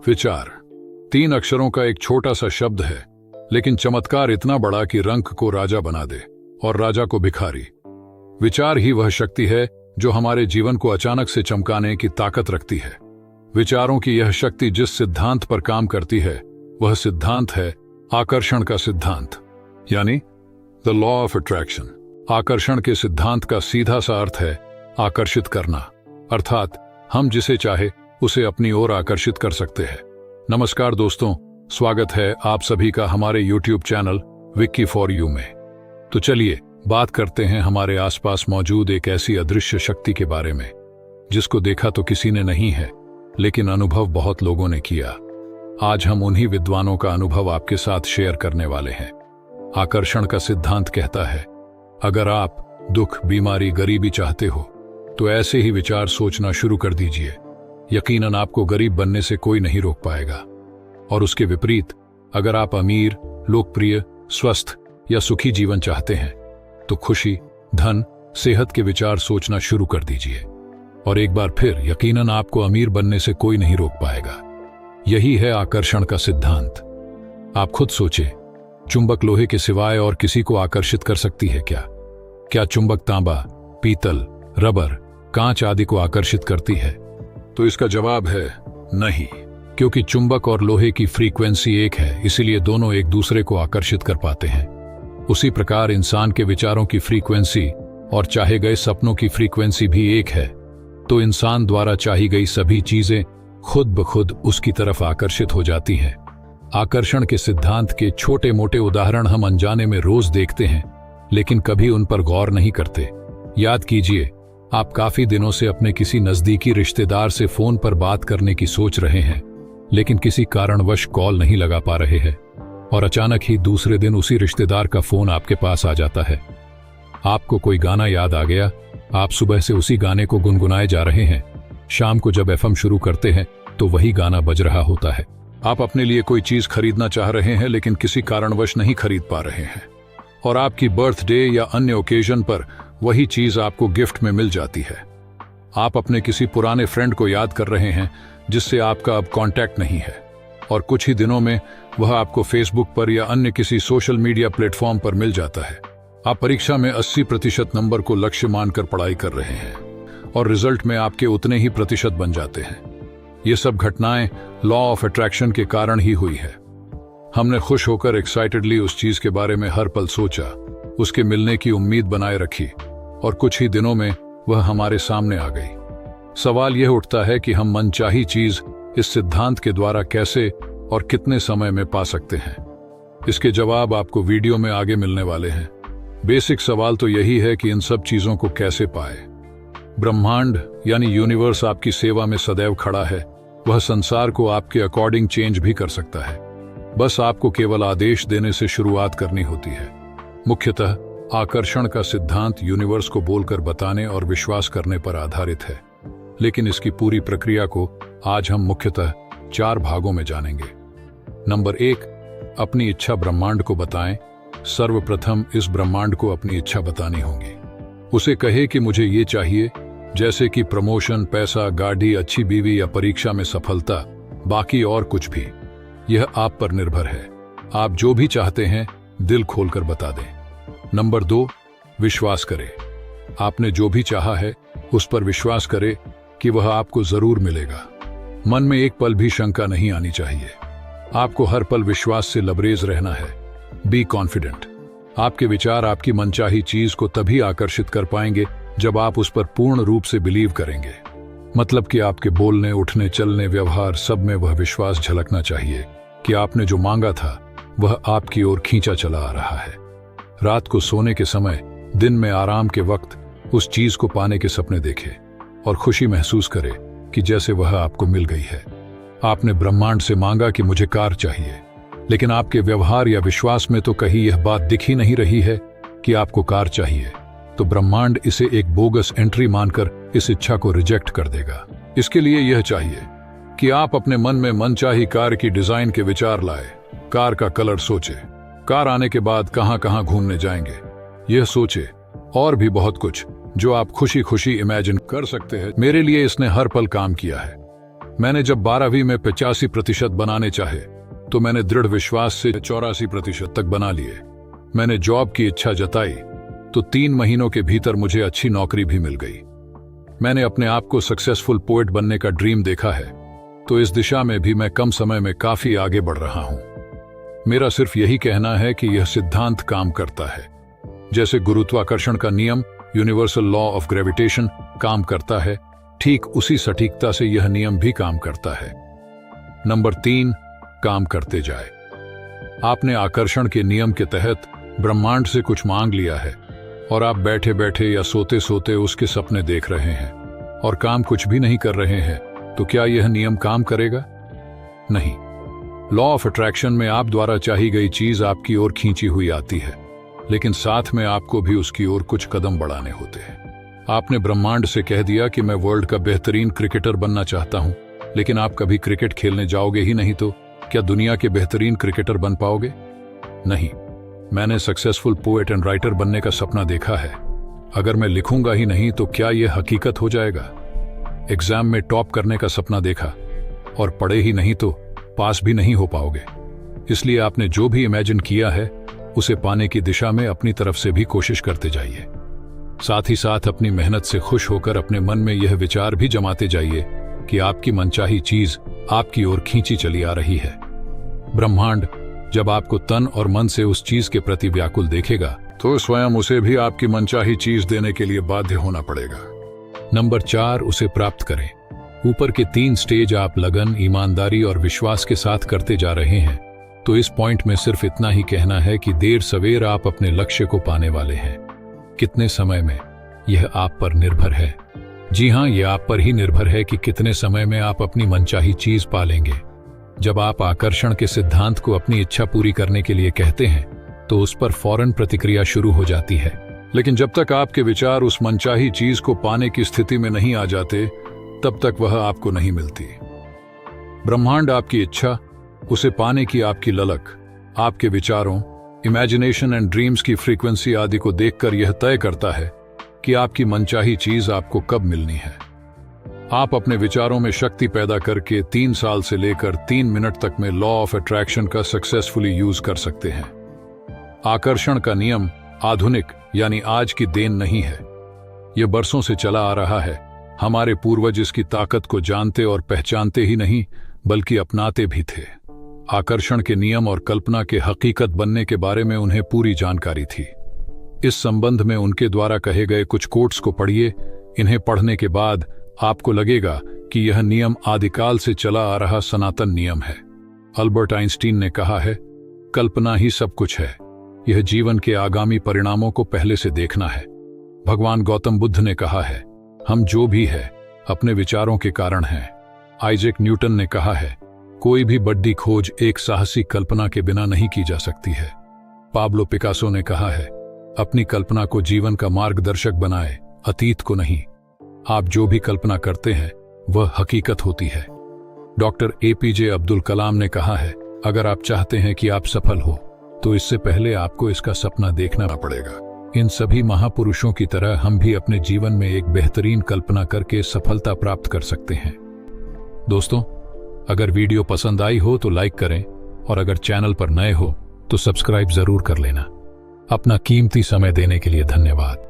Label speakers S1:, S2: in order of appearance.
S1: विचार 3 अक्षरों का एक छोटा सा शब्द है, लेकिन चमत्कार इतना बड़ा कि रंक को राजा बना दे और राजा को भिखारी। विचार ही वह शक्ति है जो हमारे जीवन को अचानक से चमकाने की ताकत रखती है। विचारों की यह शक्ति जिस सिद्धांत पर काम करती है वह सिद्धांत है आकर्षण का सिद्धांत, यानी द लॉ ऑफ अट्रैक्शन। आकर्षण के सिद्धांत का सीधा सा अर्थ है आकर्षित करना, अर्थात हम जिसे चाहे उसे अपनी ओर आकर्षित कर सकते हैं। नमस्कार दोस्तों, स्वागत है आप सभी का हमारे YouTube channel Vicky for you में। तो चलिए बात करते हैं हमारे आसपास मौजूद एक ऐसी अदृश्य शक्ति के बारे में जिसको देखा तो किसी ने नहीं है, लेकिन अनुभव बहुत लोगों ने किया। आज हम उन्हीं विद्वानों का अनुभव आपके साथ शेयर करने वाले हैं। आकर्षण का सिद्धांत कहता है, अगर आप दुख, बीमारी, गरीबी चाहते हो तो ऐसे ही विचार सोचना शुरू कर दीजिए। यकीनन आपको गरीब बनने से कोई नहीं रोक पाएगा। और उसके विपरीत, अगर आप अमीर, लोकप्रिय, स्वस्थ या सुखी जीवन चाहते हैं तो खुशी, धन, सेहत के विचार सोचना शुरू कर दीजिए। और एक बार फिर यकीनन आपको अमीर बनने से कोई नहीं रोक पाएगा। यही है आकर्षण का सिद्धांत। आप खुद सोचें, चुंबक लोहे के सिवाय और किसी को आकर्षित कर सकती है क्या? क्या चुंबक तांबा, पीतल, रबर, कांच आदि को आकर्षित करती है? तो इसका जवाब है नहीं, क्योंकि चुंबक और लोहे की फ्रीक्वेंसी एक है, इसीलिए दोनों एक दूसरे को आकर्षित कर पाते हैं। उसी प्रकार इंसान के विचारों की फ्रीक्वेंसी और चाहे गए सपनों की फ्रीक्वेंसी भी एक है, तो इंसान द्वारा चाही गई सभी चीजें खुद ब खुद उसकी तरफ आकर्षित हो जाती हैं। आकर्षण के सिद्धांत के छोटे मोटे उदाहरण हम अनजाने में रोज देखते हैं, लेकिन कभी उन पर गौर नहीं करते। याद कीजिए, आप काफी दिनों से अपने किसी नजदीकी रिश्तेदार से फोन पर बात करने की सोच रहे हैं, लेकिन किसी कारणवश कॉल नहीं लगा पा रहे हैं, और अचानक ही दूसरे दिन उसी रिश्तेदार का फोन आपके पास आ जाता है। आपको कोई गाना याद आ गया, आप सुबह से उसी गाने को गुनगुनाए जा रहे हैं। शाम को जब एफएम शुरू करते हैं तो वही गाना बज रहा होता है। आप अपने लिए कोई चीज खरीदना चाह रहे हैं, लेकिन किसी कारणवश नहीं खरीद पा रहे हैं, और आपकी बर्थडे या अन्य ओकेजन पर वही चीज आपको गिफ्ट में मिल जाती है। आप अपने किसी पुराने फ्रेंड को याद कर रहे हैं जिससे आपका अब कांटेक्ट नहीं है, और कुछ ही दिनों में वह आपको फेसबुक पर या अन्य किसी सोशल मीडिया प्लेटफॉर्म पर मिल जाता है। आप परीक्षा में 80% नंबर को लक्ष्य मानकर पढ़ाई कर रहे हैं और रिजल्ट में आपके उतने ही प्रतिशत बन जाते हैं। ये सब घटनाएं लॉ ऑफ अट्रैक्शन के कारण ही हुई है। हमने खुश होकर एक्साइटेडली उस चीज के बारे में हर पल सोचा, उसके मिलने की उम्मीद बनाए रखी, और कुछ ही दिनों में वह हमारे सामने आ गई। सवाल यह उठता है कि हम मनचाही चीज इस सिद्धांत के द्वारा कैसे और कितने समय में पा सकते हैं। इसके जवाब आपको वीडियो में आगे मिलने वाले हैं। बेसिक सवाल तो यही है कि इन सब चीजों को कैसे पाए। ब्रह्मांड यानी यूनिवर्स आपकी सेवा में सदैव खड़ा है। वह संसार को आपके अकॉर्डिंग चेंज भी कर सकता है। बस आपको केवल आदेश देने से शुरुआत करनी होती है। मुख्यतः आकर्षण का सिद्धांत यूनिवर्स को बोलकर बताने और विश्वास करने पर आधारित है, लेकिन इसकी पूरी प्रक्रिया को आज हम मुख्यतः 4 भागों में जानेंगे। नंबर 1, अपनी इच्छा ब्रह्मांड को बताएं। सर्वप्रथम इस ब्रह्मांड को अपनी इच्छा बतानी होगी। उसे कहे कि मुझे ये चाहिए, जैसे कि प्रमोशन, पैसा, गाड़ी, अच्छी बीवी या परीक्षा में सफलता, बाकी और कुछ भी। यह आप पर निर्भर है। आप जो भी चाहते हैं दिल खोलकर बता दें। नंबर 2, विश्वास करें। आपने जो भी चाहा है उस पर विश्वास करें कि वह आपको जरूर मिलेगा। मन में एक पल भी शंका नहीं आनी चाहिए। आपको हर पल विश्वास से लबरेज रहना है। Be confident. आपके विचार आपकी मनचाही चीज को तभी आकर्षित कर पाएंगे जब आप उस पर पूर्ण रूप से बिलीव करेंगे। मतलब कि आपके बोलने, उठने, चलने, व्यवहार सब में वह विश्वास झलकना चाहिए कि आपने जो मांगा था वह आपकी ओर खींचा चला आ रहा है। रात को सोने के समय, दिन में आराम के वक्त उस चीज को पाने के सपने देखें और खुशी महसूस करें कि जैसे वह आपको मिल गई है। आपने ब्रह्मांड से मांगा कि मुझे कार चाहिए, लेकिन आपके व्यवहार या विश्वास में तो कहीं यह बात दिख ही नहीं रही है कि आपको कार चाहिए, तो ब्रह्मांड इसे एक बोगस एंट्री मानकर इस इच्छा को रिजेक्ट कर देगा। इसके लिए यह चाहिए कि आप अपने मन में मनचाही कार की डिजाइन के विचार लाए, कार का कलर सोचे, कार आने के बाद कहां कहां घूमने जाएंगे यह सोचे, और भी बहुत कुछ जो आप खुशी खुशी इमेजिन कर सकते हैं। मेरे लिए इसने हर पल काम किया है। मैंने जब 12वीं में 85% बनाने चाहे तो मैंने दृढ़ विश्वास से 84% तक बना लिए। मैंने जॉब की इच्छा जताई तो 3 महीनों के भीतर मुझे अच्छी नौकरी भी मिल गई। मैंने अपने आप को सक्सेसफुल पोएट बनने का ड्रीम देखा है, तो इस दिशा में भी मैं कम समय में काफी आगे बढ़ रहा हूं। मेरा सिर्फ यही कहना है कि यह सिद्धांत काम करता है। जैसे गुरुत्वाकर्षण का नियम, यूनिवर्सल लॉ ऑफ ग्रेविटेशन काम करता है, ठीक उसी सटीकता से यह नियम भी काम करता है। नंबर 3, काम करते जाए। आपने आकर्षण के नियम के तहत ब्रह्मांड से कुछ मांग लिया है और आप बैठे बैठे या सोते सोते उसके सपने देख रहे हैं और काम कुछ भी नहीं कर रहे हैं, तो क्या यह नियम काम करेगा? नहीं। लॉ ऑफ अट्रैक्शन में आप द्वारा चाही गई चीज आपकी ओर खींची हुई आती है, लेकिन साथ में आपको भी उसकी ओर कुछ कदम बढ़ाने होते हैं। आपने ब्रह्मांड से कह दिया कि मैं वर्ल्ड का बेहतरीन क्रिकेटर बनना चाहता हूं, लेकिन आप कभी क्रिकेट खेलने जाओगे ही नहीं, तो क्या दुनिया के बेहतरीन क्रिकेटर बन पाओगे? नहीं। मैंने सक्सेसफुल पोएट एंड राइटर बनने का सपना देखा है। अगर मैं लिखूंगा ही नहीं तो क्या यह हकीकत हो जाएगा? एग्जाम में टॉप करने का सपना देखा और पढ़े ही नहीं तो पास भी नहीं हो पाओगे। इसलिए आपने जो भी इमेजिन किया है उसे पाने की दिशा में अपनी तरफ से भी कोशिश करते जाइए। साथ ही साथ अपनी मेहनत से खुश होकर अपने मन में यह विचार भी जमाते जाइए कि आपकी मनचाही चीज आपकी ओर खींची चली आ रही है। ब्रह्मांड जब आपको तन और मन से उस चीज के प्रति व्याकुल देखेगा तो स्वयं उसे भी आपकी मनचाही चीज देने के लिए बाध्य होना पड़ेगा। नंबर 4, उसे प्राप्त करें। ऊपर के 3 स्टेज आप लगन, ईमानदारी और विश्वास के साथ करते जा रहे हैं, तो इस पॉइंट में सिर्फ इतना ही कहना है कि देर सवेर आप अपने लक्ष्य को पाने वाले हैं। कितने समय में, यह आप पर निर्भर है। जी हां, यह आप पर ही निर्भर है कि कितने समय में आप अपनी मनचाही चीज पालेंगे। जब आप आकर्षण के सिद्धांत को अपनी इच्छा पूरी करने के लिए कहते हैं तो उस पर फौरन प्रतिक्रिया शुरू हो जाती है, लेकिन जब तक आपके विचार उस मनचाही चीज को पाने की स्थिति में नहीं आ जाते तब तक वह आपको नहीं मिलती। ब्रह्मांड आपकी इच्छा, उसे पाने की आपकी ललक, आपके विचारों, इमेजिनेशन एंड ड्रीम्स की फ्रीक्वेंसी आदि को देखकर यह तय करता है कि आपकी मनचाही चीज आपको कब मिलनी है। आप अपने विचारों में शक्ति पैदा करके 3 साल से लेकर 3 मिनट तक में लॉ ऑफ अट्रैक्शन का सक्सेसफुली यूज कर सकते हैं। आकर्षण का नियम आधुनिक यानी आज की देन नहीं है, यह बरसों से चला आ रहा है। हमारे पूर्वज इसकी ताकत को जानते और पहचानते ही नहीं बल्कि अपनाते भी थे। आकर्षण के नियम और कल्पना के हकीकत बनने के बारे में उन्हें पूरी जानकारी थी। इस संबंध में उनके द्वारा कहे गए कुछ कोट्स को पढ़िए। इन्हें पढ़ने के बाद आपको लगेगा कि यह नियम आदिकाल से चला आ रहा सनातन नियम है। अल्बर्ट आइंस्टीन ने कहा है, कल्पना ही सब कुछ है, यह जीवन के आगामी परिणामों को पहले से देखना है। भगवान गौतम बुद्ध ने कहा है, हम जो भी है अपने विचारों के कारण हैं। आइजैक न्यूटन ने कहा है, कोई भी बड़ी खोज एक साहसी कल्पना के बिना नहीं की जा सकती है। पाब्लो पिकासो ने कहा है, अपनी कल्पना को जीवन का मार्गदर्शक बनाए, अतीत को नहीं। आप जो भी कल्पना करते हैं वह हकीकत होती है। डॉक्टर APJ अब्दुल कलाम ने कहा है, अगर आप चाहते हैं कि आप सफल हो तो इससे पहले आपको इसका सपना देखना पड़ेगा। इन सभी महापुरुषों की तरह हम भी अपने जीवन में एक बेहतरीन कल्पना करके सफलता प्राप्त कर सकते हैं। दोस्तों, अगर वीडियो पसंद आई हो तो लाइक करें और अगर चैनल पर नए हो तो सब्सक्राइब जरूर कर लेना। अपना कीमती समय देने के लिए धन्यवाद।